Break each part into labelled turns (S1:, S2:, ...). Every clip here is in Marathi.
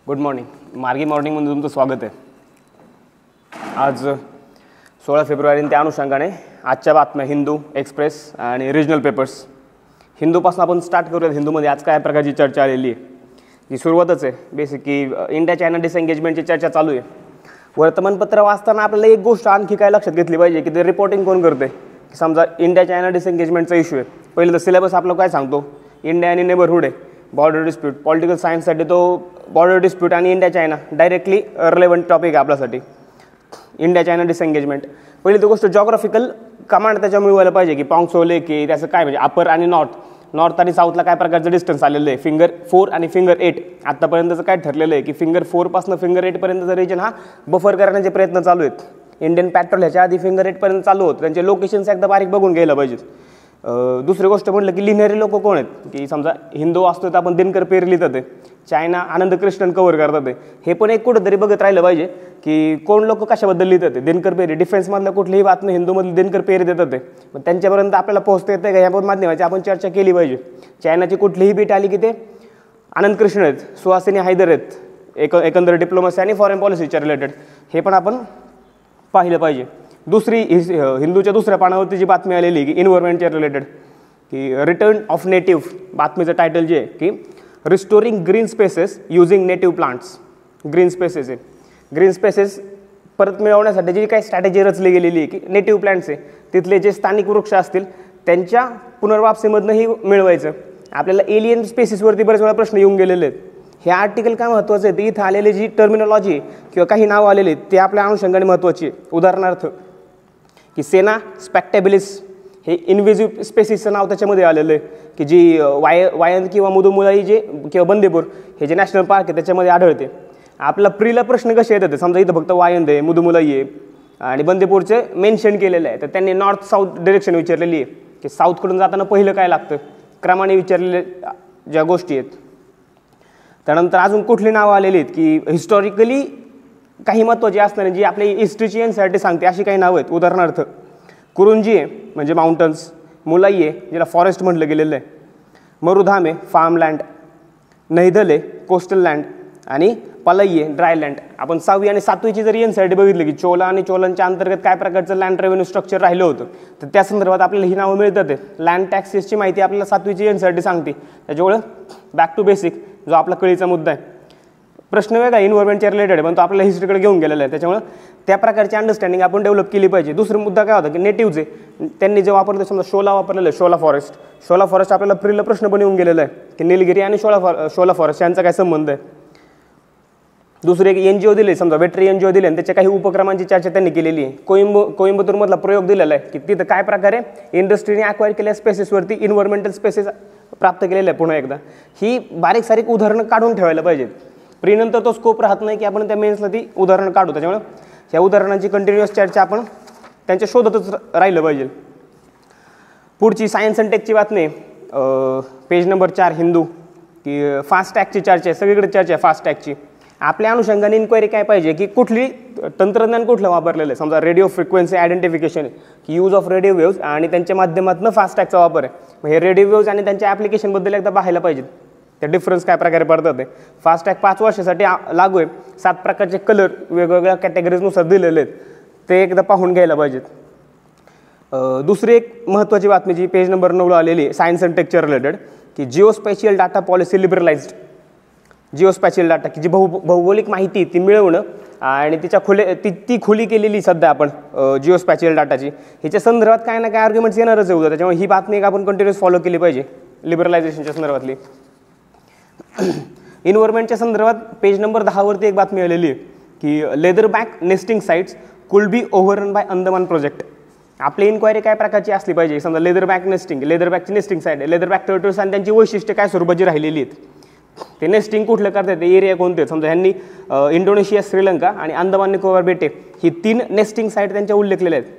S1: Good morning. मार्गी मॉर्निंगमध्ये तुमचं स्वागत आहे. आज 16 फेब्रुवारी त्या अनुषंगाने आजच्या बातम्या हिंदू, एक्सप्रेस आणि रिजनल पेपर्स. हिंदूपासून आपण स्टार्ट करूयात. हिंदूमध्ये आज काय प्रकारची चर्चा आलेली आहे ही सुरुवातच आहे. बेसिक की इंडिया चायना डिसएंगेजमेंटची चर्चा चालू आहे. वर्तमानपत्र वाचताना आपल्याला एक गोष्ट आणखी काय लक्षात घेतली पाहिजे की ते रिपोर्टिंग कोण करते. की समजा इंडिया चायना डिसएंगेजमेंटचा इश्यू आहे. पहिलं तर सिलेबस आपलं काय सांगतो, इंडिया आणि नेबरहुड आहे, बॉर्डर डिस्प्यूट. पॉलिटिकल सायन्ससाठी तो बॉर्डर डिस्प्यूट आणि India China directly relevant topic आहे आपल्यासाठी. इंडिया चायना डिसएंगेजमेंट पहिली तर गोष्ट जॉग्राफिकल कमांड त्याच्यामुळे व्हायला पाहिजे की पाँग्सो लेक की त्याचं काय म्हणजे अपर आणि नॉर्थ आणि साऊथला काय प्रकारचं डिस्टन्स आलेलं आहे. फिंगर 4 आणि फिंगर 8 आत्तापर्यंतचं काय ठरलेलं आहे की फिंगर 4 पासून फिंगर 8 पर्यंतचा रिजन हा बफर करण्याचे प्रयत्न चालू आहेत. इंडियन पॅट्रोल ह्याच्या आधी फिंगर 8 पर्यंत चालू होतं. त्यांचे लोकेशन्स एकदा बारीक बघून घ्यायला पाहिजेत. दुसरी गोष्ट म्हटलं की लिहिणारे लोक कोण आहेत की समजा हिंदू असतो तर आपण दिनकर पेर लिहितात, चायना आनंद कृष्णन कव्हर करतात. हे पण एक कुठंतरी बघत राहिलं पाहिजे की कोण लोक कशाबद्दल लिहितात. दिनकर पेरी डिफेन्समधलं कुठलीही बातमी हिंदूमधली दिनकर पेरी देतात. मग त्यांच्यापर्यंत आपल्याला पोहोचता येतं का ह्या माध्यमाची आपण चर्चा केली पाहिजे. चायनाची कुठलीही बीट आली की ते आनंद कृष्ण आहेत, सुहासिनी हैदर आहेत, एकंदर डिप्लोमसी आणि फॉरेन पॉलिसीच्या रिलेटेड हे पण आपण पाहिलं पाहिजे. दुसरी हिंदूच्या दुसऱ्या पानावरती जी बातमी आलेली की इन्व्हायरमेंटच्या रिलेटेड की रिटर्न ऑफ नेटिव्ह. बातमीचं टायटल जे आहे की restoring green spaces using native plants. Green spaces आहे, ग्रीन स्पेसेस परत मिळवण्यासाठी जी काही स्ट्रॅटेजी रचली गेलेली आहे की नेटिव्ह प्लांट्स आहे तिथले जे स्थानिक वृक्ष असतील त्यांच्या पुनर्वापसीमधनंही मिळवायचं. आपल्याला एलियन स्पेसिसवरती बरेच वेळा प्रश्न येऊन गेलेले आहेत. हे आर्टिकल काय महत्त्वाचं आहे ते इथं आलेली जी टर्मिनॉलॉजी किंवा काही नावं आलेली आहेत ते आपल्या अनुषंगाने महत्त्वाची आहे. उदाहरणार्थ की सेना स्पॅक्टॅबिलिस हे इन्व्हिजिव्ह स्पेसिसचं नाव त्याच्यामध्ये आलेलं आहे की जी वायन किंवा मुदुमुलाई जे किंवा बंदेपूर हे जे नॅशनल पार्क आहे त्याच्यामध्ये आढळते. आपला प्रीला प्रश्न कसे येतात समजा इथं फक्त वायंद आहे, मुदुमुलाई आहे आणि बंदेपूरचे मेन्शन केलेलं आहे तर त्यांनी नॉर्थ साऊथ डिरेक्शन विचारलेली आहे की साऊथकडून जाताना पहिलं काय लागतं, क्रमाने विचारलेले ज्या गोष्टी आहेत. त्यानंतर अजून कुठली नावं आलेली आहेत की हिस्टॉरिकली काही महत्त्वाची असणारी जी आपली हिस्ट्रीची एनसाठी सांगते अशी काही नावं आहेत. उदाहरणार्थ कुरुंजी आहे म्हणजे माउंटन्स, मुलाई आहे ज्याला फॉरेस्ट म्हटलं गेलेलं आहे, मरुधाम आहे फार्मलँड, नैदल आहे कोस्टल लँड आणि पलाई आहे ड्रायलँड. आपण 6वी आणि 7वीची जर एनसाठी बघितली की चोला आणि चोलांच्या अंतर्गत काय प्रकारचं लँड रेव्हेन्यू स्ट्रक्चर राहिलं होतं तर त्या संदर्भात आपल्याला ही नावं मिळतात. लँड टॅक्सेसची माहिती आपल्याला 7वीची एनसाठी सांगते. त्याच्यामुळे बॅक टू बेसिक जो आपला कळीचा मुद्दा आहे. प्रश्न वेगळा इन्व्हायरमेंटच्या रिलेटेड पण तो आपल्याला हिस्ट्रीकडे घेऊन गेलेला आहे. त्याच्यामुळे त्या प्रकारची अंडरस्टँडिंग आपण डेव्हलप केली पाहिजे. दुसरा मुद्दा काय होता की नेटिव्हचे त्यांनी जे वापरलं समजा शोला वापरलेलं आहे, शोला फॉरेस्ट आपल्याला प्रीला प्रश्न पण येऊन गेलेला आहे की निलगिरी आणि शोला फॉरेस्ट यांचा काय संबंध आहे. दुसरे एक NGO दिले समजा वेटरी NGO दिले आणि त्याच्या काही उपक्रमांची चर्चा त्यांनी केलेली आहे. कोइंबतूरमधला प्रयोग दिलेला आहे की तिथं काय प्रकारे इंडस्ट्रीने अक्वायर केलेल्या स्पेसेसवरती इन्व्हायरमेंटल स्पेसेस प्राप्त केलेलं आहे. पुन्हा एकदा ही बारीक सारीक उदाहरणं काढून ठेवायला पाहिजेत. प्रीनंतर तो स्कोप राहत नाही की आपण त्या मेन्सला ती उदाहरणं काढू. त्याच्यामुळे ह्या उदाहरणांची कंटिन्युअस चर्चा आपण त्यांच्या शोधतच राहिलं पाहिजे. पुढची सायन्स अँड टेकची बातमी पेज नंबर 4 हिंदू की फास्ट टॅगची चर्चा आहे. सगळीकडे चर्चा आहे फास्ट टॅगची. आपल्या अनुषंगाने इन्क्वायरी काय पाहिजे की कुठली तंत्रज्ञान कुठलं वापरलेलं आहे. समजा रेडिओ फ्रिक्वेन्सी आयडेंटिफिकेशन की यूज ऑफ रेडिओ वेव्ज आणि त्यांच्या माध्यमातून फास्ट टॅगचा वापर आहे. मग हे रेडिओ वेव्ज आणि त्यांच्या ॲप्लिकेशनबद्दल एकदा पाहायला पाहिजेत. त्या डिफरन्स काय प्रकारे पडतात ते. फास्ट टॅग 5 वर्षासाठी लागू आहे. 7 प्रकारचे कलर वेगवेगळ्या कॅटेगरीजनुसार दिलेले आहेत ते एकदा पाहून घ्यायला पाहिजेत. दुसरी एक महत्त्वाची बातमी जी पेज नंबर 9 आलेली आहे सायन्स अँड टेकच्या रिलेटेड की जिओस्पॅशियल डाटा पॉलिसी लिबरलाइज्ड. जिओस्पॅशियल डाटा की जी भौगोलिक माहिती ती मिळवणं आणि तिच्या ती खुली केलेली सध्या आपण जिओस्पॅशियल डाटाची ह्याच्या संदर्भात काय ना काय आर्ग्युमेंट्स येणारच आहे उद्या. त्याच्यामुळे ही बातमी एक आपण कंटिन्युअस फॉलो केली पाहिजे लिबरलायझेशनच्या संदर्भातली. इन्व्हायरमेंटच्या संदर्भात पेज नंबर 10 वरती एक बातमी आलेली आहे की leather back nesting sites could be overrun by Andaman project. आपली इन्क्वायरी काय प्रकारची असली पाहिजे. समजा लेदर बॅक लेदरबॅकची नेस्टिंग साईट आहे. लेदरबॅक टर्टल्स आणि त्यांची वैशिष्ट्य काय स्वरूपाची राहिलेली आहेत. ते नेस्टिंग कुठलं करतात ते एरिया कोणते. समजा ह्यांनी इंडोनेशिया, श्रीलंका आणि अंदमान निकोबार बेटे ही 3 नेस्टिंग साईट त्यांच्या उल्लेखलेल्या आहेत.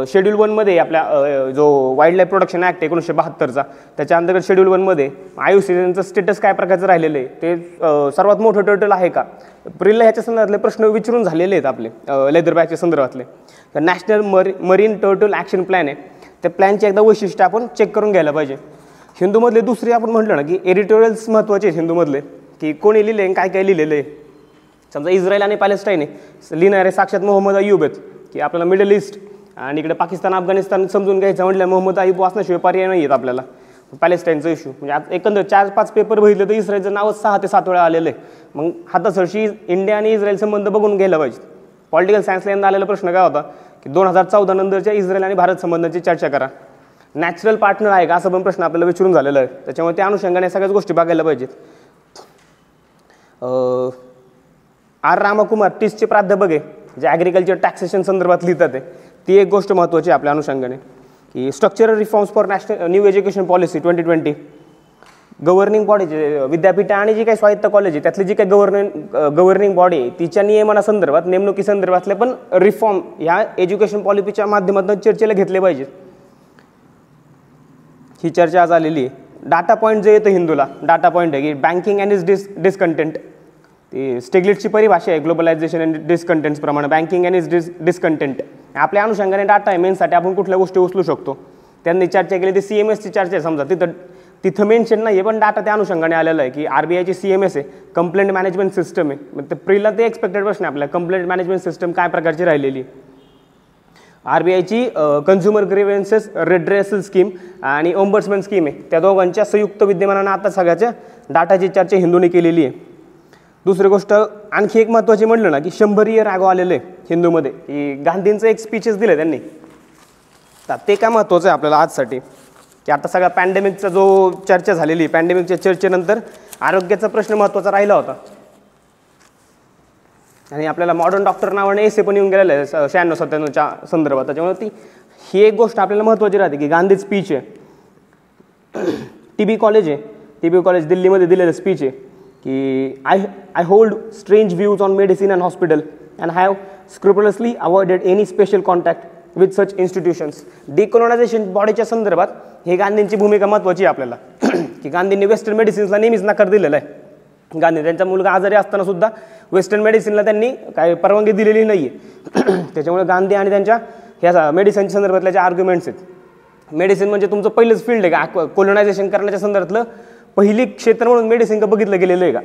S1: शेड्यूल 1 मध्ये आपल्या जो वाईल्ड लाईफ प्रोटेक्शन ॲक्ट 1972चा त्याच्या अंतर्गत शेड्यूल 1 मध्ये IUCNचं स्टेटस काय प्रकारचं राहिलेलं आहे. ते सर्वात मोठं टर्टल आहे का. प्रिलला ह्याच्या संदर्भातले प्रश्न विचारून झालेले आहेत आपले लेदरबॅकच्या संदर्भातले. तर national marine turtle action plan आहे. त्या प्लॅनची एकदा वैशिष्ट्य आपण चेक करून घ्यायला पाहिजे. हिंदूमधले दुसरे आपण म्हटलं ना की एडिटोरियल्स महत्त्वाचे आहेत हिंदूमधले की कोणी लिहिले आणि काय काय लिहिलेलं आहे. समजा इस्रायल आणि पॅलेस्टाईन आहे, लिहिणारे साक्षात मोहम्मद अय्यूब आहेत, की आपल्याला मिडल ईस्ट आणि इकडे पाकिस्तान अफगाणिस्तान समजून घ्यायचं म्हटलं मोहम्मद अय्यूब वाचण्याशिवाय पर्याय नाही आहेत आपल्याला. पॅलेस्टाईनचा इश्यू म्हणजे आज एकंदर 4-5 पेपर बघितले तर इस्रायलचं नावच 6 ते 7 वेळा आलेलं आहे. मग हातासरशी इंडिया आणि इस्रायल संबंध बघून घ्यायला पाहिजे. पॉलिटिकल सायन्सला यंदा आलेला प्रश्न काय होता की 2014 नंतरच्या इस्रायल आणि भारत संबंधांची चर्चा करा. नॅचरल पार्टनर आहे का, असा पण प्रश्न आपल्याला विचारून झालेला आहे. त्याच्यामुळे त्या अनुषंगाने सगळ्याच गोष्टी बघायला पाहिजेत. आर रामकुमार टीसचे प्राध्यापक आहे, जे ॲग्रिकल्चर टॅक्सेशन संदर्भात लिहितात आहे. ती एक गोष्ट महत्त्वाची आहे आपल्या अनुषंगाने, की structural reforms for national new education policy 2020. Governing body जे विद्यापीठ आणि जी काही स्वायत्त कॉलेज आहे त्यातली जी काही गव्हर्निंग बॉडी आहे तिच्या नियमनासंदर्भात नेमणुकीसंदर्भातले पण रिफॉर्म ह्या एज्युकेशन पॉलिसीच्या माध्यमातून चर्चेला घेतले पाहिजेत. ही चर्चा आज आलेली आहे. डाटा पॉईंट जे येतं हिंदूला, डाटा पॉईंट आहे की बँकिंग अँड इज डिसकंटेंट. ती स्टिग्लिट्सची परिभाषा आहे ग्लोबलायझेशन अँड डिसकंटेंट्स प्रमाणे. बँकिंग अँड इज डिसकंटेंट आपल्या अनुषंगाने डाटा आहे मेनसाठी आपण कुठल्या गोष्टी उचलू शकतो. त्यांनी चर्चा केली ती CMSची चर्चा आहे. समजा तिथं मेन्शन नाही आहे पण डाटा त्या अनुषंगाने आलेला आहे की RBIची CMS आहे, कंप्लेंट मॅनेजमेंट सिस्टम आहे. मग ते प्रीला ते एक्सपेक्टेड प्रश्न आहे आपल्या, कंप्लेंट मॅनेजमेंट सिस्टम काय प्रकारची राहिलेली आहे. RBIची कन्झ्युमर ग्रीव्हन्सेस रेड्रेसल स्कीम आणि ओम्बड्समॅन स्कीम आहे, त्या दोघांच्या संयुक्त विद्यमानानं आता सगळ्याच्या डाटाची चर्चा हिंदूने केलेली आहे. दुसरी गोष्ट आणखी एक महत्त्वाची म्हटलं ना की 100 इयर आगो आलेलं आहे हिंदूमध्ये, की गांधींचं एक स्पीचेस दिले त्यांनी. तर ते काय महत्त्वाचं आहे आपल्याला आजसाठी, की आता सगळ्या पॅन्डेमिकचा जो चर्चा झालेली, पॅन्डेमिकच्या चर्चेनंतर आरोग्याचा प्रश्न महत्त्वाचा राहिला होता. आणि आपल्याला मॉडर्न डॉक्टर नावाने एसे पण येऊन गेलेलं आहे 96-97च्या संदर्भात. त्याच्यामुळे ही एक गोष्ट आपल्याला महत्त्वाची राहते की गांधी स्पीच आहे. TB कॉलेज आहे, TB कॉलेज दिल्लीमध्ये दिलेलं स्पीच आहे की I hold strange views on medicine and hospital and have scrupulously avoided any special contact with such institutions. Decolonisation बॉडीच्या संदर्भात हे गांधींची भूमिका महत्त्वाची आहे आपल्याला, की गांधींनी वेस्टर्न मेडिसिन्सला नेहमीच नकार दिलेला आहे. गांधी त्यांचा मुलगा आजारी असताना सुद्धा वेस्टर्न मेडिसिनला त्यांनी काय परवानगी दिलेली नाही आहे. त्याच्यामुळे गांधी आणि त्यांच्या ह्या मेडिसिनच्या संदर्भातल्या ज्या आर्ग्युमेंट्स आहेत, मेडिसिन म्हणजे तुमचं पहिलंच फील्ड आहे का, कोलोनायझेशन करण्याच्या संदर्भातलं पहिली क्षेत्र म्हणून मेडिसिन का बघितलं गेलेलं आहे का,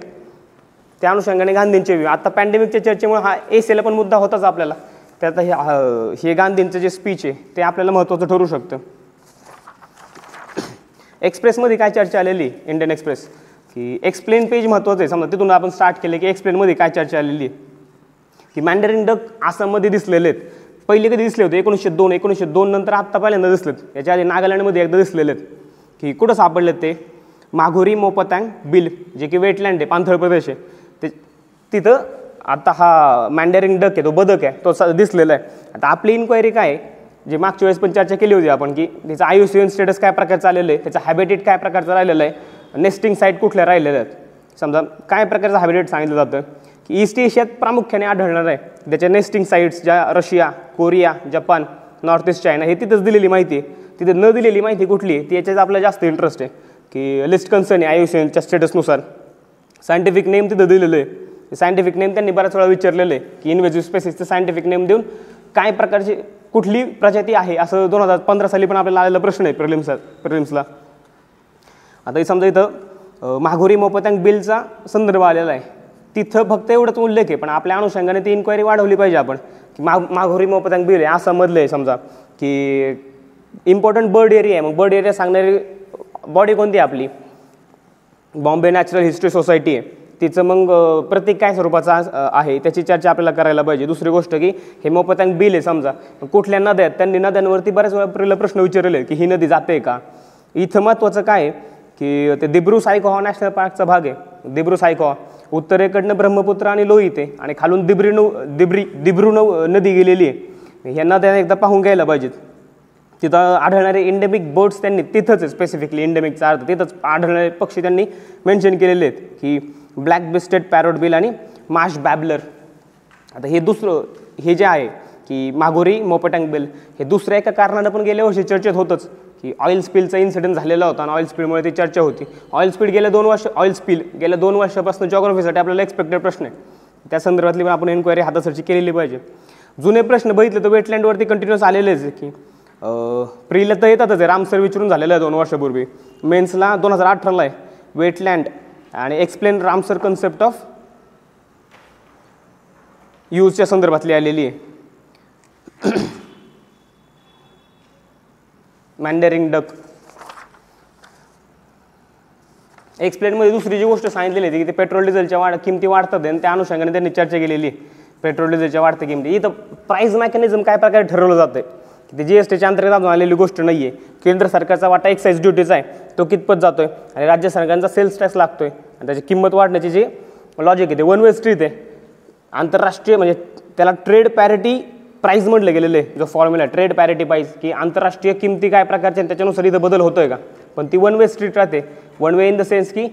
S1: त्या अनुषंगाने गांधींचे आता पॅन्डेमिकच्या चर्चेमुळे हा एसेला पण मुद्दा होताच आपल्याला. त्यात हे गांधींचं जे स्पीच आहे ते आपल्याला महत्त्वाचं ठरू शकतं. एक्सप्रेसमध्ये काय चर्चा आलेली, इंडियन एक्सप्रेस, की एक्सप्लेन पेज महत्त्वाचं आहे. समजा तिथून आपण स्टार्ट केले की एक्सप्लेनमध्ये काय चर्चा आलेली आहे, की मॅन्डरिन डक आसाममध्ये दिसलेले आहेत. पहिले कधी दिसले होते 1902 नंतर आत्ता पहिल्यांदा दिसलेत. याच्या आधी नागालँडमध्ये एकदा दिसलेले आहेत. की कुठं सापडलेत ते, माघोरी मोपतांग बिल जे की वेटलँड आहे, पाणथळ प्रदेश आहे, ते तिथं आता हा मॅन्डरिन डक आहे, तो बदक आहे, तो दिसलेला आहे. आता आपली इन्क्वायरी काय आहे, जे मागच्या वेळेस पण चर्चा केली होती आपण, की त्याचं IUCN स्टेटस काय प्रकारचं आलेलं आहे, त्याचं हॅबिटेट काय प्रकारचं राहिलेलं आहे, नेस्टिंग साईट कुठल्या राहिलेल्या आहेत. समजा काय प्रकारचं हॅबिटेट सांगितलं जातं की ईस्ट एशियात प्रामुख्याने आढळणार आहे. त्याच्या नेस्टिंग साईट्स ज्या Russia, Korea, Japan, north east China हे तिथंच दिलेली माहिती आहे. तिथे न दिलेली माहिती कुठली आहे ती याच्यात आपल्याला जास्त इंटरेस्ट आहे, की लिस्ट कन्सर्न आहे IUCNच्या स्टेटसनुसार. सायंटिफिक नेम तिथं दिलेलं आहे. सायंटिफिक नेम त्यांनी बऱ्याच वेळा विचारलेलं आहे की इन्व्हेजिव्ह स्पेसिसचं सायंटिफिक नेम देऊन काय प्रकारची कुठली प्रजाती आहे, असं 2015 साली पण आपल्याला आलेला प्रश्न आहे प्रिलिम्सला. आता समजा इथं माघोरी मोपतांग बिलचा संदर्भ आलेला आहे, तिथं फक्त एवढंच उल्लेख आहे. पण आपल्या अनुषंगाने ती इन्क्वायरी वाढवली पाहिजे आपण, की माघोरी मोपतांग बिल आहे आसाममधलं आहे. समजा की इम्पॉर्टंट बर्ड एरिया आहे, मग बर्ड एरिया सांगणारी बॉडी कोणती आपली, बॉम्बे नॅचरल हिस्ट्री सोसायटी आहे. तिचं मग प्रतीक काय स्वरूपाचा आहे त्याची चर्चा आपल्याला करायला पाहिजे. दुसरी गोष्ट की हे मोपतांग बिल आहे, समजा कुठल्या नद्या आहेत, त्यांनी नद्यांवरती बऱ्याच वेळा प्रश्न विचारले की ही नदी जाते का. इथं महत्त्वाचं काय आहे की ते दिब्रू सायखोवा नॅशनल पार्कचा भाग आहे. दिब्रू सायखोवा उत्तरेकडनं ब्रह्मपुत्र आणि लोहित आहे आणि खालून दिब्रू नदी गेलेली आहे. ह्या नद्या एकदा पाहून घ्यायला पाहिजेत. तिथं आढळणारे इंडेमिक बर्ड्स त्यांनी तिथंच आहे, स्पेसिफिकली इंडेमिकचा अर्थ तिथंच आढळणारे पक्षी त्यांनी मेन्शन केलेले आहेत, की ब्लॅक बिस्टेड पॅरोट बिल आणि माश बॅबलर. आता हे दुसरं हे जे आहे की माघोरी मोपतांग बिल हे दुसऱ्या एका कारणानं पण गेल्या वर्षी चर्चेत होतंच, की ऑइल स्पिलचा इन्सिडेंट झालेला होता आणि ऑइल स्पिलमुळे ती चर्चा होती. ऑइल स्पिल गेल्या 2 वर्षापासून जॉग्राफीसाठी आपल्याला एक्सपेक्टेड प्रश्न आहे, त्या संदर्भातली पण आपण इन्क्वायरी हातासरची केलेली पाहिजे. जुने प्रश्न बघितले तर वेटलँडवरती कंटिन्युअस आलेलेच आहे, की प्रीला तर येतातच आहे, रामसर विचारून झालेलं आहे 2 वर्षापूर्वी. मेन्सला 2018ला आहे वेटलँड आणि एक्सप्लेन रामसर कन्सेप्ट ऑफ यूजच्या संदर्भातली आलेली आहे. मॅन्डेरिंग डक. एक्सप्लेनमध्ये दुसरी जी गोष्ट सांगितलेली आहे की ते पेट्रोल डिझेलच्या किमती वाढतात आणि त्या अनुषंगाने त्यांनी चर्चा केलेली आहे. पेट्रोल डिझेलच्या वाढत्या किमती, इथं प्राईस मेकॅनिझम काय प्रकारे ठरवलं जातं की ते जीएसटीच्या अंतर्गत अजून आलेली गोष्ट नाही आहे. केंद्र सरकारचा वाटा एक्साईज ड्युटीचा आहे, तो कितपत जातोय आणि राज्य सरकारांचा सेल्स टॅक्स लागतोय आणि त्याची किंमत वाढण्याची जी लॉजिक आहे ते वन वे स्ट्रीट आहे. आंतरराष्ट्रीय म्हणजे त्याला ट्रेड पॅरिटी प्राईस म्हटलं गेलेलं आहे, जो फॉर्म्युला ट्रेड पॅरिटी प्राईस, की आंतरराष्ट्रीय किमती काय प्रकारच्या त्याच्यानुसार इथं बदल होतोय का, पण ती वन वे स्ट्रीट राहते. One way in the sense की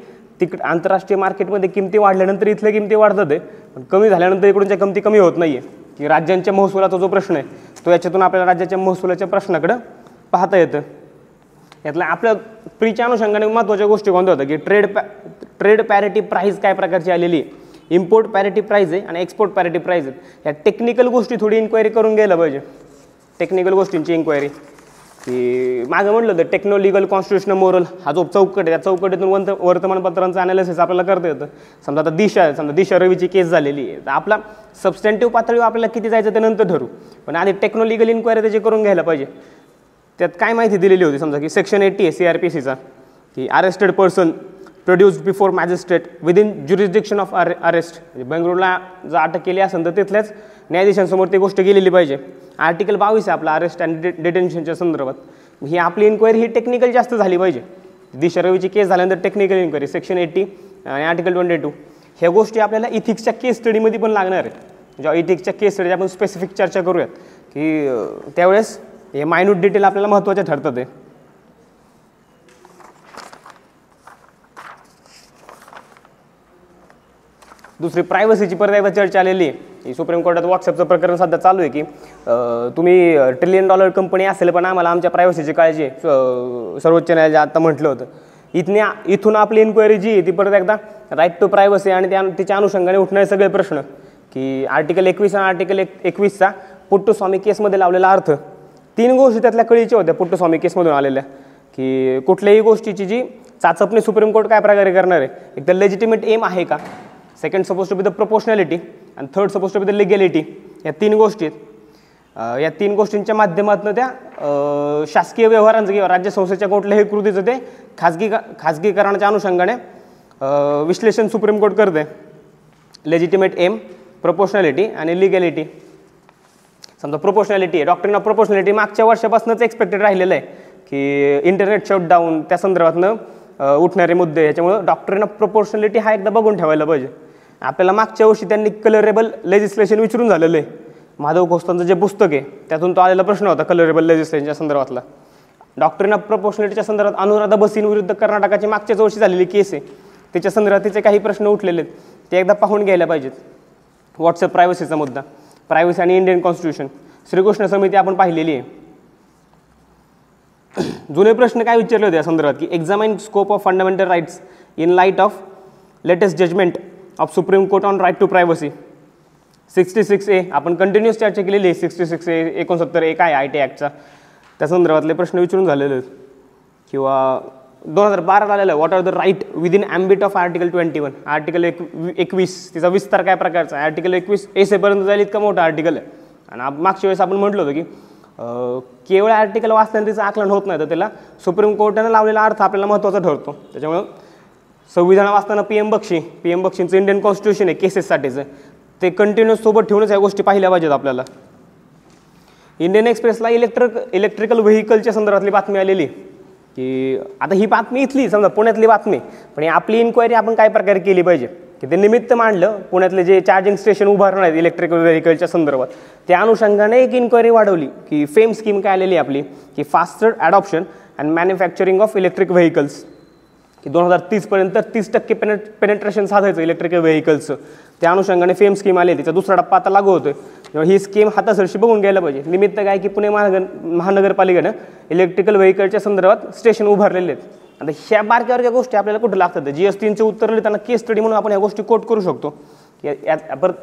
S1: आंतरराष्ट्रीय मार्केटमध्ये किमती वाढल्यानंतर इथल्या किमती वाढतात आहे, पण कमी झाल्यानंतर इकडूनच्या किमती कमी होत नाही आहे. की राज्यांच्या महसुलाचा जो प्रश्न आहे तो याच्यातून आपल्याला राज्याच्या महसुलाच्या प्रश्नाकडं पाहता येतं. यातल्या आपल्या प्रीच्या अनुषंगाने महत्त्वाच्या गोष्टी कोणत्या होत्या की ट्रेड पॅरिटी प्राईस काय प्रकारची आलेली आहे, इम्पोर्ट पॅरिटी प्राईज आहे आणि एक्सपोर्ट पॅरिटी प्राईज आहे. ह्या टेक्निकल गोष्टी थोडी इन्क्वायरी करून घ्यायला पाहिजे. टेक्निकल गोष्टींची इन्क्वायरी की मागं म्हटलं होतं टेक्नो लिगल कॉन्स्टिट्युशनल मोरल हा जो चौकट आहे त्या चौकटीतून वर्तमानपत्रांचं अनालिसिस आपल्याला करता येतं. समजा आता दिशा रवीची केस झालेली आहे तर आपला सबस्टँटिव्ह पातळीवर आपल्याला किती जायचं ते नंतर ठरू, पण आधी टेक्नो लिगल इन्क्वायरी त्याची करून घ्यायला पाहिजे. त्यात काय माहिती दिलेली होती समजा की सेक्शन 80 आहे CRPCचा की arrested person produced before magistrate within jurisdiction of arrest, म्हणजे बेंगळुरूला जर अटक केली असेल तर तिथल्याच न्यायाधीशांसमोर ती गोष्ट गेलेली पाहिजे. आर्टिकल 22 आहे आपला अरेस्ट अँड डिटेन्शनच्या संदर्भात. ही आपली इन्क्वायरी ही टेक्निकल जास्त झाली पाहिजे. दिशा रवीची केस झाल्यानंतर टेक्निकल इन्क्वायरी सेक्शन 80 आणि आर्टिकल 22 ह्या गोष्टी आपल्याला इथिक्सच्या केस स्टडीमध्ये पण लागणार आहे. जेव्हा इथिक्सच्या केस स्टडी आपण स्पेसिफिक चर्चा करूयात की त्यावेळेस हे मायन्यूट डिटेल आपल्याला महत्त्वाचे ठरतात आहे. दुसरी प्रायव्हसीची परत एकदा चर्चा आलेली आहे. सुप्रीम कोर्टात व्हॉट्सअपचं प्रकरण सध्या चालू आहे की तुम्ही $1 ट्रिलियन कंपनी असेल पण आम्हाला आमच्या प्रायव्हसीची काळजी आहे. सर्वोच्च न्यायालयाने आता म्हटलं होतं. इथून आपली इन्क्वायरी जी आहे ती परत एकदा राईट टू प्रायव्हसी आणि तिच्या अनुषंगाने उठणारे सगळे प्रश्न की आर्टिकल 21 आणि आर्टिकल 21चा पुट्टुस्वामी केसमध्ये लावलेला अर्थ, 3 गोष्टी त्यातल्या कळीच्या होत्या पुट्टुस्वामी केसमधून आलेल्या की कुठल्याही गोष्टीची जी चाचपणी सुप्रीम कोर्ट काय प्रकारे करणार आहे. एक तर लेजिटिमेट एम आहे का, second suppose to be the proportionality आणि third suppose to be the legality. या 3 गोष्टी आहेत. या 3 गोष्टींच्या माध्यमातून त्या शासकीय व्यवहारांचं किंवा राज्य संस्थेच्या कुठल्याही कृतीचं ते खाजगीकरणाच्या अनुषंगाने विश्लेषण सुप्रीम कोर्ट करते. लेजिटिमेट एम, प्रोपोर्शनॅलिटी आणि लिगॅलिटी. समजा प्रोपोर्शनॅलिटी आहे, डॉक्ट्रिन ऑफ प्रोपोर्शनॅलिटी मागच्या वर्षापासूनच एक्सपेक्टेड राहिलेलं आहे की इंटरनेट शटडाऊन त्या संदर्भातनं उठणारे मुद्दे. याच्यामुळं डॉक्ट्रिन ऑफ प्रोपोर्शनॅलिटी हा एकदा बघून ठेवायला पाहिजे. आपल्याला मागच्या वर्षी त्यांनी कलरेबल लेजिस्लेशन विचारून झालेलं आहे. माधव खोस्तांचं जे पुस्तक आहे त्यातून तो आलेला प्रश्न होता कलरेबल लेजिस्लेशनच्या संदर्भातला. डॉक्ट्रिन ऑफ प्रोपोर्शनॅलिटीच्या संदर्भात अनुराधा बसीन विरुद्ध कर्नाटकाची मागच्याच वर्षी झालेली केस आहे, त्याच्या संदर्भात तिचे काही प्रश्न उठलेले आहेत, ते एकदा पाहून घ्यायला पाहिजेत. व्हॉट्सअप प्रायव्हसीचा मुद्दा, प्रायव्हसी आणि इंडियन कॉन्स्टिट्यूशन, श्रीकृष्ण समिती आपण पाहिलेली आहे. जुने प्रश्न काय विचारले होते या संदर्भात की examine scope of fundamental rights in light of latest judgment of Supreme Court on right to privacy. 66A आपण कंटिन्युअस चर्चा केलेली आहे. 66A 69A काय IT ॲक्टचा, त्या संदर्भातले प्रश्न विचारून झालेले आहेत. किंवा 2012 आलेलं आहे what are the right within ambit of article 21. Article 21 तिचा विस्तार काय प्रकारचा आहे. आर्टिकल 21 एसेपर्यंत जाईल इतका मोठा आर्टिकल आहे. आणि मागच्या वेळेस आपण म्हटलं होतं की केवळ आर्टिकल वाचल्याने तिचं आकलन होत नाही, तर त्याला सुप्रीम कोर्टानं लावलेला अर्थ आपल्याला महत्त्वाचा ठरतो. त्याच्यामुळं संविधान वाचताना PM बक्षींचं इंडियन कॉन्स्टिट्यूशन आहे केसेससाठीचं, ते कंटिन्युअस सोबत ठेवूनच या गोष्टी पाहिल्या पाहिजेत आपल्याला. इंडियन एक्सप्रेसला इलेक्ट्रिकल व्हेकलच्या संदर्भातली बातमी आलेली की आता ही बातमी इथली समजा पुण्यातली बातमी, पण आपली इन्क्वायरी आपण काय प्रकारे केली पाहिजे की ते निमित्त मांडलं. पुण्यातले जे चार्जिंग स्टेशन उभारणार आहेत इलेक्ट्रिकल व्हेकलच्या संदर्भात, त्या अनुषंगाने एक इन्क्वायरी वाढवली की फेम स्कीम काय आलेली आपली की faster adoption and manufacturing of electric vehicles, की 2030पर्यंत 30% पेनेट्रेशन साधायचं इलेक्ट्रिकल व्हेकल्सचं. त्या अनुषंगाने फेम स्कीम आली, तिचा दुसरा टप्पा आता लागू होतोय. तेव्हा ही स्कीम हातासरशी बघून घ्यायला पाहिजे. निमित्त काय की पुणे महानगरपालिकेनं इलेक्ट्रिकल व्हेकलच्या संदर्भात स्टेशन उभारलेले आहेत. आता ह्या बारक्या गोष्टी आपल्याला कुठं लागतात. GS3चे उत्तर लिहिताना केस स्टडी म्हणून आपण ह्या गोष्टी कोट करू शकतो. परत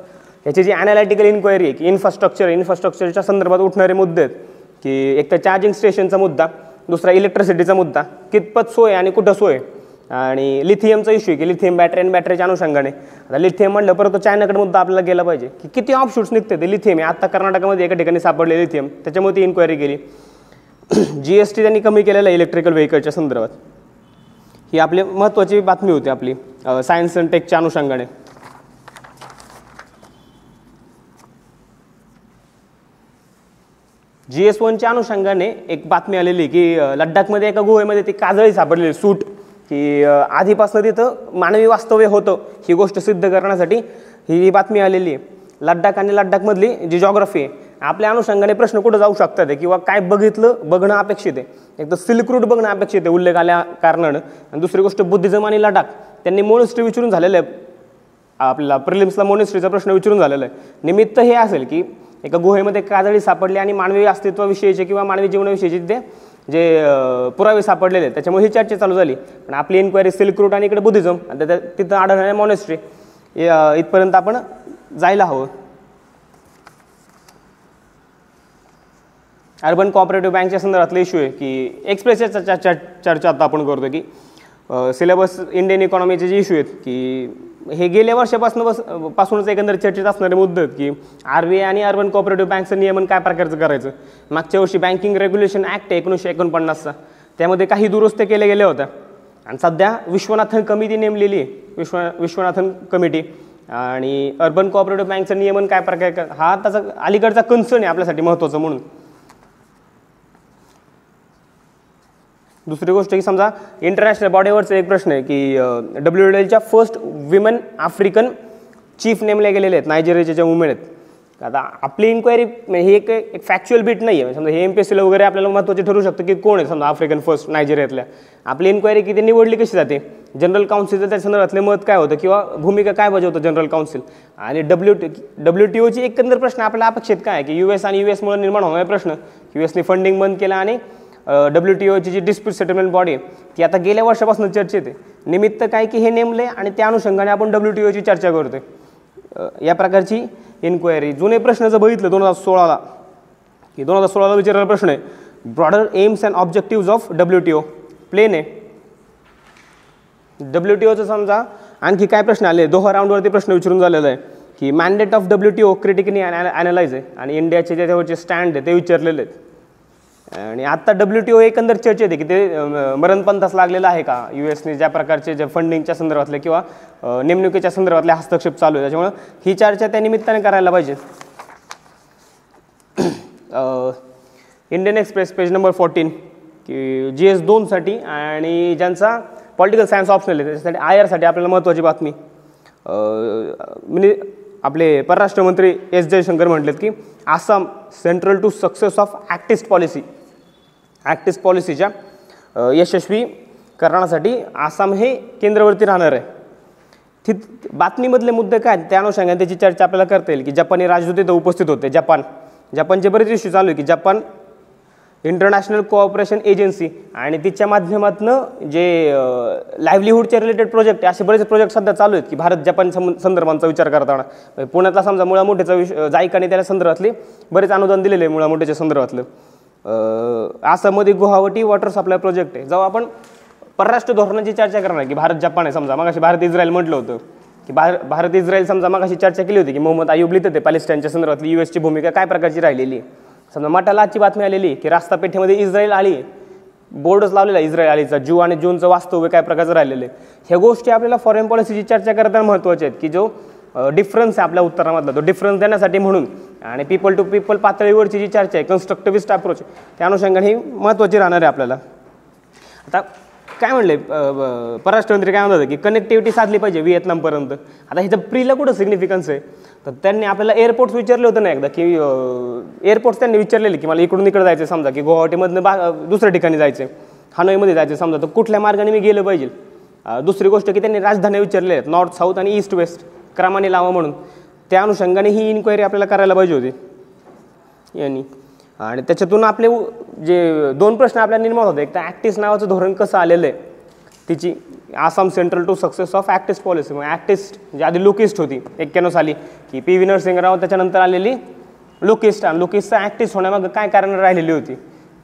S1: ह्याची जी ॲनालिटिकल इन्क्वायरी आहे की इन्फ्रास्ट्रक्चरच्या संदर्भात उठणारे मुद्दे आहेत की एक तर चार्जिंग स्टेशनचा मुद्दा, दुसरा इलेक्ट्रिसिटीचा मुद्दा, कितपत सोय आणि कुठं सोय, आणि लिथियमचा इश्यू आहे की लिथियम बॅटरी आणि बॅटरीच्या अनुषंगाने. आता लिथियम म्हणलं परत चायनाकडे मुद्दा आपल्याला गेला पाहिजे की किती ऑफशूट्स निघते ते लिथियम आहे. आता कर्नाटकामध्ये एका ठिकाणी सापडले लिथियम, त्याच्यामुळे ती इन्क्वायरी केली. GST त्यांनी कमी केलेलं आहे इलेक्ट्रिकल व्हेकलच्या संदर्भात. ही आपली महत्त्वाची बातमी होती आपली सायन्स अँड टेकच्या अनुषंगाने. GS1च्या अनुषंगाने एक बातमी आलेली की लडाखमध्ये एका गुहेमध्ये ती काजळी सापडलेली सूट, की आधीपासून तिथं मानवी वास्तव्य होतं ही गोष्ट सिद्ध करण्यासाठी ही बातमी आलेली आहे. लडाख आणि लडाखमधली जी जॉग्राफी आहे आपल्या अनुषंगाने प्रश्न कुठं जाऊ शकतात किंवा काय बघणं अपेक्षित आहे. एक तर सिल्क रूट बघणं अपेक्षित आहे उल्लेख आल्या कारणानं, आणि दुसरी गोष्ट बुद्धिझम आणि लडाख त्यांनी मोनेस्ट्री विचारून झालेलं आहे. आपल्याला प्रिलिम्सला मोनेस्ट्रीचा प्रश्न विचारून झालेला आहे. निमित्त हे असेल की एका गुहेमध्ये काजळी सापडली आणि मानवी अस्तित्वाविषयीचे किंवा मानवी जीवनाविषयीचे ते जे पुरावे सापडलेले आहेत त्याच्यामुळे ही चर्चा चालू झाली. पण आपली इन्क्वायरी सिल्क रूट आणि इकडे बुद्धिझम आणि तिथं आढळणारे मॉनेस्ट्री इथपर्यंत आपण जायला हवं. अर्बन कोऑपरेटिव्ह बँकच्या संदर्भातला इश्यू आहे की एक्सप्रेसच्या चर्चा आता आपण करतो की सिलेबस इंडियन इकॉनॉमीचे जे इश्यू आहेत की हे गेल्या वर्षापासूनच एकंदर चर्चेत असणारे मुद्दे आहेत की RBI आणि अर्बन कोऑपरेटिव्ह बँकचं नियमन काय प्रकारचं करायचं. मागच्या वर्षी बँकिंग रेग्युलेशन ॲक्ट 1949चा त्यामध्ये काही दुरुस्त्या केल्या गेल्या होत्या आणि सध्या विश्वनाथन कमिटी नेमलेली आहे, विश्वनाथन कमिटी. आणि अर्बन कोऑपरेटिव्ह बँकचं नियमन काय प्रकार हा त्याचा अलीकडचा कन्सर्न आहे आपल्यासाठी महत्त्वाचं म्हणून. दुसरी गोष्ट की समजा इंटरनॅशनल बॉडीवरचा एक प्रश्न आहे की WTOच्या फर्स्ट विमेन आफ्रिकन चीफ नेमले गेलेले आहेत, नायजेरियाच्या ज्या वुमेन आहेत. आता आपली इन्क्वायरी ही एक फॅक्च्युअल बीट नाही आहे. समजा हे MPSCला वगैरे आपल्याला महत्त्वाचे ठरू शकतं की कोण आहे समजा आफ्रिकन फर्स्ट नायजेरियातल्या. आपली इन्क्वायरी की ते निवडली कशी जाते, जनरल काउन्सिलचं त्या संदर्भातले मत काय होतं किंवा भूमिका काय बजावतं जनरल काउन्सिल. आणि WTOची एकंदर प्रश्न आपल्याला अपेक्षित काय आहे की US आणि US मुळे निर्माण होणारे प्रश्न. USने फंडिंग बंद केलं आणि WTOची जी डिस्प्यूट सेटलमेंट बॉडी ती आता गेल्या वर्षापासून चर्चेत आहे. निमित्त काय की हे नेमले आणि त्या अनुषंगाने आपण WTOची चर्चा करतोय. या प्रकारची इन्क्वायरी. जुने प्रश्न जर बघितलं 2016ला की 2016ला विचारलेला प्रश्न आहे broader aims and objectives of WTO plain आहे. WTOचं समजा आणखी काय प्रश्न आले, दोहा राऊंडवरती प्रश्न विचारून झालेला आहे की mandate of WTO critically analyse आहे आणि इंडियाचे त्याच्यावरचे स्टँड आहे ते विचारलेले आहेत. आणि आत्ता WTO एकंदर चर्चेत आहे की ते मरणपंथास लागलेलं आहे का, USने ज्या प्रकारचे जे फंडिंगच्या संदर्भातले किंवा नेमणुकीच्या संदर्भातले हस्तक्षेप चालू आहे त्याच्यामुळं ही चर्चा त्या निमित्ताने करायला पाहिजे. इंडियन एक्सप्रेस पेज नंबर 14 की GS2साठी आणि ज्यांचा पॉलिटिकल सायन्स ऑप्शनल आहे त्याच्यासाठी IR साठी आपल्याला महत्त्वाची बातमी. आपले परराष्ट्र मंत्री S जयशंकर म्हटलेत की Assam central to success of act east पॉलिसीच्या यशस्वी करण्यासाठी आसाम हे केंद्रवर्ती राहणार आहे. बातमीमधले मुद्दे काय त्या अनुषंगाने त्याची चर्चा आपल्याला करता येईल की जपानी राजदूत इथं उपस्थित होते. जपानचे बरेच इश्यू चालू आहे की जपान इंटरनॅशनल कोऑपरेशन एजन्सी आणि तिच्या माध्यमातून जे लाईव्हलीहूडचे रिलेटेड प्रोजेक्ट असे बरेच प्रोजेक्ट सध्या चालू आहेत की भारत जपान संदर्भांचा विचार करताना पुण्यातला समजा मुळामुठेचा जायकाने त्याला संदर्भातले बरेच अनुदान दिलेले आहे. मुळामुठेच्या संदर्भातलं आसाममध्ये गुवाहाटी वॉटर सप्लाय प्रोजेक्ट आहे. जेव्हा आपण परराष्ट्र धोरणाची चर्चा करणार की भारत जपान आहे समजा मगाशी भारत इस्रायल म्हटलं होतं की भारत इस्रायल समजा मगाशी चर्चा केली होती की मोहम्मद अयूब लिहितं ते पॅलेस्टाईनच्या संदर्भातली USची भूमिका काय प्रकारची राहिलेली आहे. समजा मटाला आजची बातमी आलेली की रास्तापेठेमध्ये इस्रायल आली बोर्डच लावलेला इस्रायल आलीचा ज्यू आणि जूनचं वास्तव्य काय प्रकारचं राहिलेलं आहे. ह्या गोष्टी आपल्याला फॉरेन पॉलिसीची चर्चा करताना महत्त्वाच्या आहेत की जो डिफरन्स आहे आपल्या उत्तरामधला तो डिफरन्स देण्यासाठी म्हणून आणि पीपल टू पीपल पातळीवरची जी चर्चा आहे कन्स्ट्रक्टिव्हिस्ट अप्रोच त्या अनुषंगाने ही महत्त्वाची राहणार आहे आपल्याला. आता काय म्हणले परराष्ट्रमंत्री काय म्हणत होते की कनेक्टिव्हिटी साधली पाहिजे व्हिएतनामपर्यंत. आता ह्याचं प्रीला कुठं सिग्निफिकन्स आहे तर त्यांनी आपल्याला एअरपोर्ट्स विचारले होतं ना एकदा की एअरपोर्ट्स त्यांनी विचारलेले की मला इकडून इकडे जायचं समजा की गुवाहाटीमधनं दुसऱ्या ठिकाणी जायचं हानोईमध्ये जायचं समजा तर कुठल्या मार्गाने मी गेलं पाहिजे. दुसरी गोष्ट की त्यांनी राजधानी विचारले आहेत नॉर्थ साऊथ आणि ईस्ट वेस्ट क्रमाने लावा म्हणून. त्या अनुषंगाने ही इन्क्वायरी आपल्याला करायला पाहिजे होती यांनी. आणि त्याच्यातून आपले जे दोन प्रश्न आपल्याला निर्माण होते एक तर ॲक्ट ईस्ट नावाचं धोरण कसं आलेलं आहे तिची Assam central to success of act east policy. मग ॲक्ट ईस्ट म्हणजे आधी लुक ईस्ट होती 91 साली की PV नरसिंहराव त्याच्यानंतर आलेली लुक ईस्ट आणि लुक ईस्टचा ॲक्ट ईस्ट होण्यामागं काय कारण राहिलेली होती.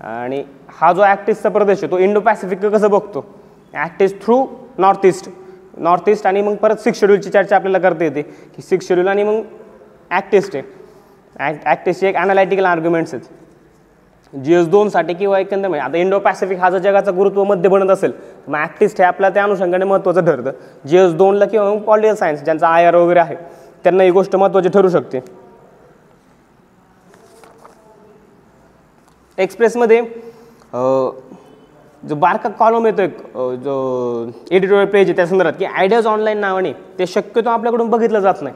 S1: आणि हा जो ॲक्ट ईस्टचा प्रदेश आहे तो इंडो पॅसिफिक कसं बघतो act is through north east आणि मग परत 6 शेड्यूलची चर्चा आपल्याला करता येते की 6 शेड्यूल आणि मग ॲक्ट ईस्ट आहे. ॲक्ट ईस्टचे एक ॲनालायटिकल आर्ग्युमेंट्स आहेत. GS2साठी किंवा एकंदर म्हणजे आता इंडो पॅसिफिक हा जर जगाचा गुरुत्व मध्य बनत असेल तर मग ॲक्ट ईस्ट हे आपल्या त्या अनुषंगाने महत्त्वाचं ठरतं. GS2ला किंवा मग पॉलिटिकल सायन्स ज्यांचा IR वगैरे आहे त्यांना ही गोष्ट महत्त्वाची ठरू शकते. एक्सप्रेसमध्ये जो बारका कॉलम येतो एक जो एडिटोरियल पेज आहे त्या संदर्भात की आयडियाज ऑनलाईन नावाने, ते शक्यतो आपल्याकडून बघितलं जात नाही.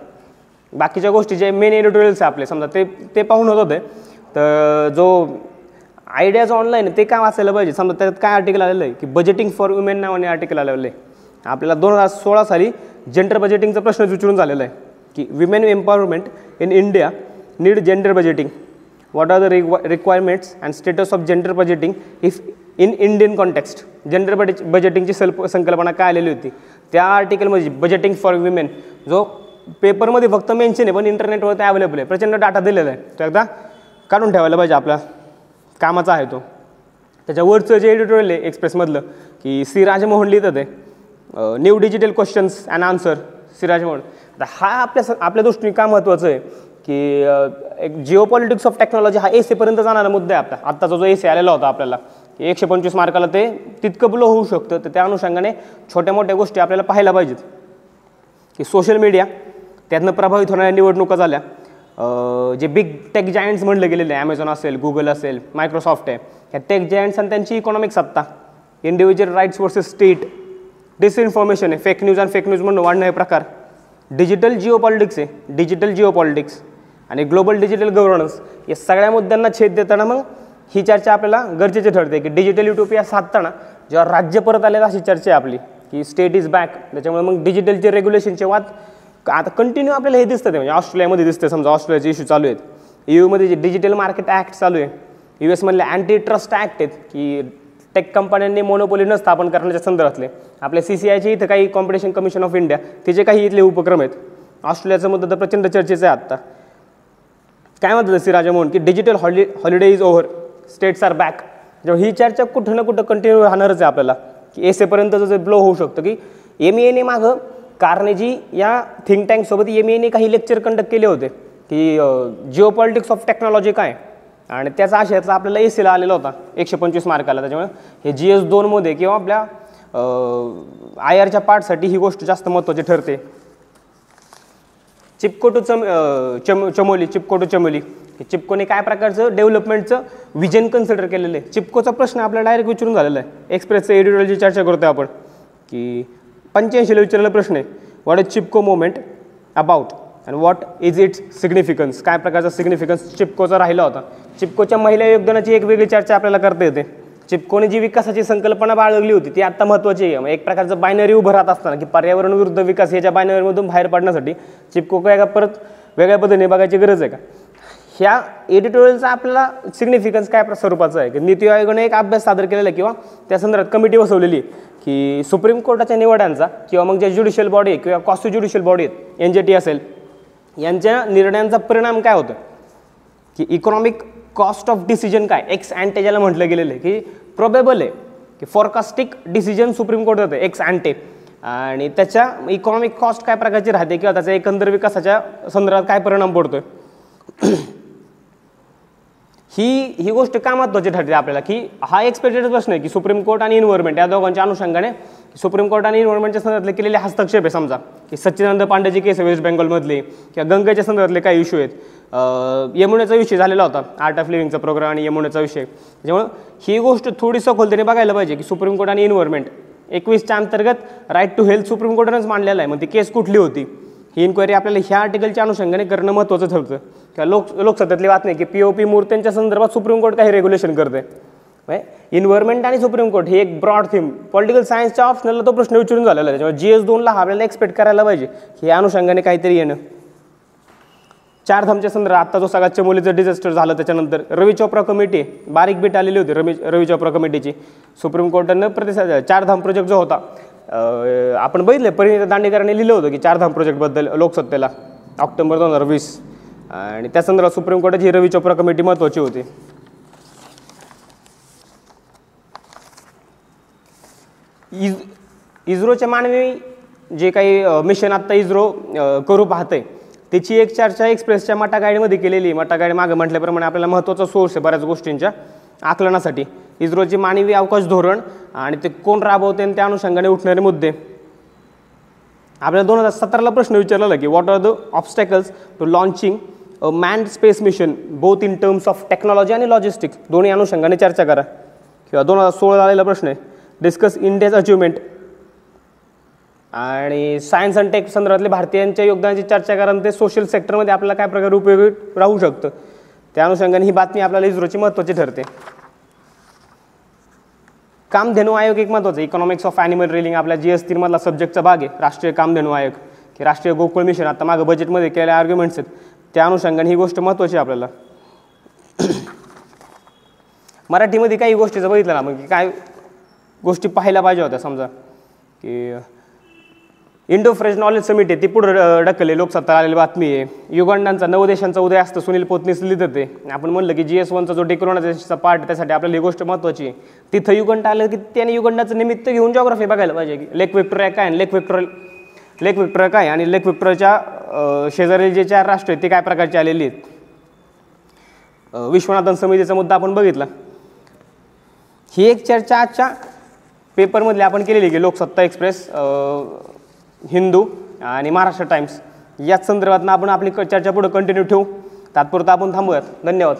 S1: बाकीच्या गोष्टी जे मेन एडिटोरियल्स आहे आपले समजा ते पाहून होत होते. तर जो आयडियाज ऑनलाईन ते काय वाचायला पाहिजे, समजा त्यात काय आर्टिकल आलेलं आहे की बजेटिंग फॉर वुमेन नावाने आर्टिकल आलेलं आहे. आपल्याला 2016 साली जेंडर बजेटिंगचा प्रश्न विचारून झालेला आहे की women empowerment in India need gender budgeting, what are the requirements and status of gender budgeting if in Indian context. Gender बजेटिंगची संकल्पना काय आलेली होती त्या आर्टिकलमध्ये, बजेटिंग फॉर विमेन, जो पेपरमध्ये फक्त मेन्शन आहे पण इंटरनेटवर ते अवेलेबल आहे, प्रचंड डाटा दिलेला आहे. तो एकदा काढून ठेवायला पाहिजे, आपला कामाचा आहे तो. त्याच्यावरचं जे एडिटोरियल आहे एक्सप्रेसमधलं की सी राजमोहन लिहितं ते new digital questions and answer, C Rajmohan. आता हा आपल्या दृष्टीने का महत्त्वाचं आहे की एक जिओपॉलिटिक्स ऑफ टेक्नॉलॉजी हा एसेपर्यंत जाणारा मुद्दा आहे आपला. आत्ताचा जो एसे आलेला होता आपल्याला की 125 मार्काला ते तितकं ब्लो होऊ शकतं. तर त्या अनुषंगाने छोट्या मोठ्या गोष्टी आपल्याला पाहायला पाहिजेत की सोशल मीडिया त्यातनं प्रभावित होणाऱ्या निवडणुका झाल्या. जे बिग टेक जायंट्स म्हणलं गेलेले आहे, ॲमेझॉन असेल, गुगल असेल, मायक्रोसॉफ्ट आहे, ह्या टेक जायंट्स आणि त्यांची इकॉनॉमिक सत्ता, individual rights versus state, disinformation आहे, फेक न्यूज आणि फेक न्यूज म्हणून वाढणारे प्रकार, डिजिटल जिओपॉलिटिक्स आहे, डिजिटल जिओपॉलिटिक्स आणि ग्लोबल डिजिटल गव्हर्नन्स, या सगळ्या मुद्द्यांना छेद देताना मग ही चर्चा आपल्याला गरजेची ठरते की डिजिटल युटोपिया साधताना जेव्हा राज्य परत आले अशी चर्चा आहे आपली की स्टेट इज बॅक. त्याच्यामुळे मग डिजिटलचे रेग्युलेशनचे वाद आता कंटिन्यू आपल्याला हे दिसतं. ते म्हणजे ऑस्ट्रेलियामध्ये दिसते, समजा ऑस्ट्रेलियाचे इश्यू चालू आहेत, EU जे डिजिटल मार्केट ॲक्ट चालू आहे, US मधले अँटी ट्रस्ट ॲक्ट आहेत की टेक कंपन्यांनी मोनोपोली न स्थापन करण्याच्या संदर्भातले, आपल्या CCIचे इथं काही कॉम्पिटिशन कमिशन ऑफ इंडिया तिचे काही इथले उपक्रम आहेत. ऑस्ट्रेलियाचा मुद्दा तर प्रचंड चर्चेचा आहे आत्ता. काय म्हणतात सी राजमोहन की digital holiday is over, states are back. जेव्हा ही चर्चा कुठं ना कुठं कंटिन्यू राहणारच आहे आपल्याला की एसेपर्यंतचं जे ब्लो होऊ शकतं की MEAने मागं कार्नेजी या थिंक टँकसोबत MEAने काही लेक्चर कंडक्ट केले होते की जिओपॉलिटिक्स ऑफ टेक्नॉलॉजी काय, आणि त्याचा आशयाचा आपल्याला एसीला आलेला होता 125 मार्काला. त्याच्यामुळे हे GS2मध्ये किंवा आपल्या IRच्या पार्टसाठी ही गोष्ट जास्त महत्त्वाची ठरते. चिपको टू चमोली, चिपकोने काय प्रकारचं डेव्हलपमेंटचं विजन कन्सिडर केलेलं आहे. चिपकोचा प्रश्न आपल्याला डायरेक्ट विचारून झालेला आहे. एक्सप्रेसचं एडिटोरियलची चर्चा करतोय आपण की 85ला विचारलेला प्रश्न आहे, what is Chipko movement about and what is it's significance. काय प्रकारचा सिग्निफिकन्स चिपकोचा राहिला होता. चिपकोच्या महिला योगदानाची एक वेगळी चर्चा आपल्याला करता येते. चिपकोने जी विकासाची संकल्पना बाळगली होती ती आत्ता महत्त्वाची आहे. एक प्रकारचं बायनरी उभं राहत असताना की पर्यावरण विरुद्ध विकास याच्या बायनरीमधून बाहेर पडण्यासाठी चिपको काय का परत वेगळ्या पद्धतीने बघायची गरज आहे का. ह्या एडिटोरियलचा आपल्याला सिग्निफिकन्स काय स्वरूपाचं आहे की नीती आयोगाने एक अभ्यास सादर केलेला आहे किंवा त्या संदर्भात कमिटी बसवलेली आहे की सुप्रीम कोर्टाच्या निवडांचा किंवा मग ज्या ज्युडिशियल बॉडी आहे किंवा कॉस्टो ज्युडिशियल बॉडी आहेत, NJT असेल, यांच्या निर्णयांचा परिणाम काय होतो की इकॉनॉमिक कॉस्ट ऑफ डिसिजन काय, एक्स अँटे ज्याला म्हटलं गेलेलं आहे की प्रोबेबल आहे की फॉरकास्टिक डिसिजन सुप्रीम कोर्ट होतं एक्स अँटे, आणि त्याच्या इकॉनॉमिक कॉस्ट काय प्रकारची राहते किंवा त्याच्या एकंदर विकासाच्या संदर्भात काय परिणाम पडतोय. ही गोष्ट का महत्त्वाची ठरते आपल्याला की हा एक्सपेक्टेड प्रश्न आहे की सुप्रीम कोर्ट आणि एन्व्हायरमेंट या दोघांच्या अनुषंगाने सुप्रीम कोर्ट आणि एन्व्हायरमेंटच्या संदर्भातले केलेले हस्तक्षेप आहे. समजा की सच्चिदानंद पांडेची केस आहे वेस्ट बेंगॉलमधली किंवा गंगेच्या संदर्भातले काही इश्यू आहेत, यमुनेचा विषय झालेला होता, आर्ट ऑफ लिव्हिंगचा प्रोग्राम आणि यमुनेचा विषय. त्याच्यामुळे ही गोष्ट थोडी सखोलतेने बघायला पाहिजे की सुप्रीम कोर्ट आणि एन्व्हायरमेंट 21च्या अंतर्गत राईट टू हेल्थ सुप्रीम कोर्टानेच मांडलेला आहे. मग ती केस कुठली होती ही इन्क्वायरी आपल्याला ह्या आर्टिकलच्या अनुषंगाने करणं महत्त्वाचं ठरतं. किंवा लोकसत्तेतली बातमी की POP मूर्त्यांच्या संदर्भात सुप्रीम कोर्ट काही रेग्युलेशन करते. एन्व्हायरमेंट आणि सुप्रीम कोर्ट ही एक ब्रॉड थीम, पॉलिटिकल सायन्सच्या ऑप्शनला तो प्रश्न विचारून झालेला आहे. त्याच्यामुळे GS2ला हा आपल्याला एक्सपेक्ट करायला पाहिजे की या अनुषंगाने काहीतरी येणं. चारधामच्या संदर्भात आत्ता जो सगळ्यात चमोलीचं डिझास्टर झालं त्याच्यानंतर रवी चोप्रा कमिटी बारीक बीट आलेली होती. रवी चोप्रा कमिटीची सुप्रीम कोर्टानं प्रतिसाद, चारधाम प्रोजेक्ट जो होता आपण बघितलं परिणिता दांडेकरांनी लिहिलं होतं की चारधाम प्रोजेक्टबद्दल लोकसत्तेला ऑक्टोबर 2020, आणि त्या संदर्भात सुप्रीम कोर्टाची रवी चोप्रा कमिटी महत्त्वाची होती. इस्रोच्या मानवी जे काही मिशन आत्ता इस्रो करू पाहतंय त्याची एक चर्चा एक्सप्रेसच्या मटा गाईडमध्ये केलेली. मटा गाईड मागं म्हटल्याप्रमाणे आपल्याला महत्त्वाचा सोर्स आहे बऱ्याच गोष्टींच्या आकलनासाठी. इस्रोचे मानवी अवकाश धोरण आणि ते कोण राबवते आणि त्या अनुषंगाने उठणारे मुद्दे. आपल्याला 2017ला प्रश्न विचारलेला की what are the obstacles to launching a manned space mission both in terms of technology आणि लॉजिस्टिक्स, दोन्ही अनुषंगाने चर्चा करा. किंवा 2016 आलेला प्रश्न आहे डिस्कस इंडियाज अचिव्हमेंट आणि सायन्स अँड टेक संदर्भातले भारतीयांच्या योगदानाची चर्चा करा. ते सोशल सेक्टरमध्ये आपल्याला काय प्रकारे उपयोगी राहू शकतं त्या अनुषंगाने ही बातमी आपल्याला इस्रोची महत्त्वाची ठरते. कामधेनू आयोग एक महत्त्वाचं इकॉनॉमिक्स ऑफ ॲनिमल रेलिंग आपल्या GS3 मधला सब्जेक्टचा भाग आहे. राष्ट्रीय कामधेनू आयोग की राष्ट्रीय गोकुळ मिशन आता मागं बजेटमध्ये केलेल्या आर्ग्युमेंट्स आहेत त्या अनुषंगाने ही गोष्ट महत्त्वाची आहे आपल्याला. मराठीमध्ये काही गोष्टीचं बघितलं ना मग की काय गोष्टी पाहायला पाहिजे होत्या. समजा की इंडो फ्रेंच नॉलेज समिट आहे ती पुढं ढकलली, लोकसत्ता आलेली बातमी आहे. युगांडांचा 9 देशांचा उदय असतं सुनील पोतनीस लिहितं ते. आपण म्हणलं की GS1चा जो डिकोलोनायझेशनचा पार्ट आहे त्यासाठी आपल्याला ही गोष्ट महत्त्वाची आहे. तिथं युगंड आलं की त्याने युगंडाचं निमित्त घेऊन जॉग्राफी बघायला पाहिजे की लेक व्हिक्टोरिया काय आणि लेक व्हिक्टोरिया काय आणि लेक व्हिक्टोरियाच्या शेजारी जे 4 राष्ट्र आहेत ते काय प्रकारचे आलेली आहेत. विश्वनाथन समितीचा मुद्दा आपण बघितला. ही एक चर्चा आजच्या पेपरमधली आपण केलेली की लोकसत्ता एक्सप्रेस, हिंदू आणि महाराष्ट्र टाइम्स याच संदर्भात आपण आपली चर्चा पुढे कंटिन्यू ठेवू. तात्पुरता आपण थांबूयात. धन्यवाद.